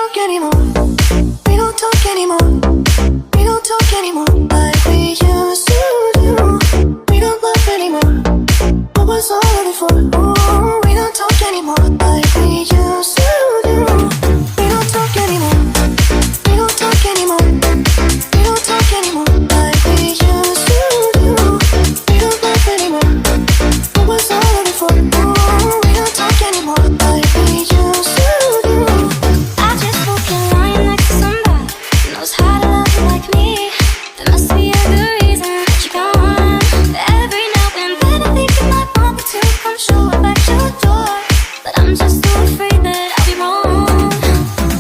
talk anymore. We don't talk anymore. We don't talk anymore like we used to do. We don't laugh anymore. What was all of it for? Ooh, we don't talk anymore like we used to do. We don't talk anymore. We don't talk anymore. We don't talk anymore like we used to do. We don't laugh anymore. What was all of it for? Ooh, we don't talk anymore like we used to do. I just hope you're lying next to somebody who knows how to love you like me. There must be a good reason that you're gone. Every now and then I think you might want me to come show up at your door, but I'm just so afraid that I'll be wrong.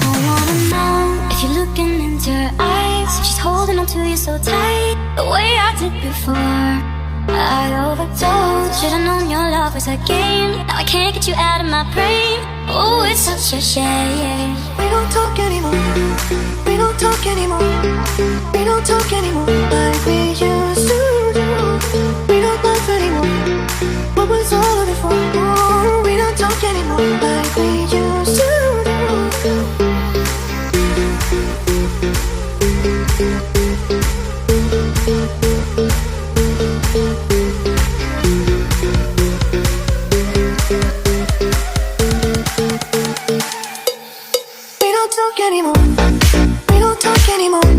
I wanna know if you're looking into her eyes, if she's holding on to you so tight, the way I did before. I overdosed. Should've known your love was a game. Now I can't get you out of my brain. Oh, it's such a shame. We don't talk anymore. We don't talk anymore. We don't talk anymore like we used to do. We don't laugh anymore. What was all of it for? Ooh, we don't talk anymore like we used to do. We don't talk anymore. We don't talk anymore.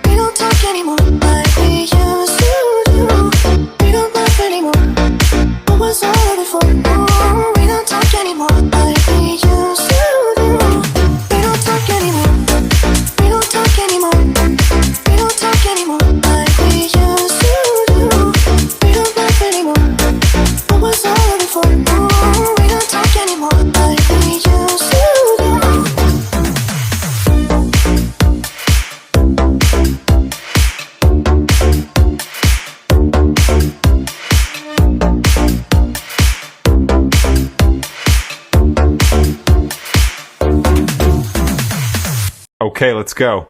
We don't talk anymore like we used to do. We don't laugh anymore. What was all of it for? Ooh, we don't talk anymore like we used to do. We don't talk anymore. We don't talk anymore. We don't talk anymore like we used to do. We don't laugh anymore. What was all of it for? Ooh, we don't talk anymore like we used to do. Okay, let's go.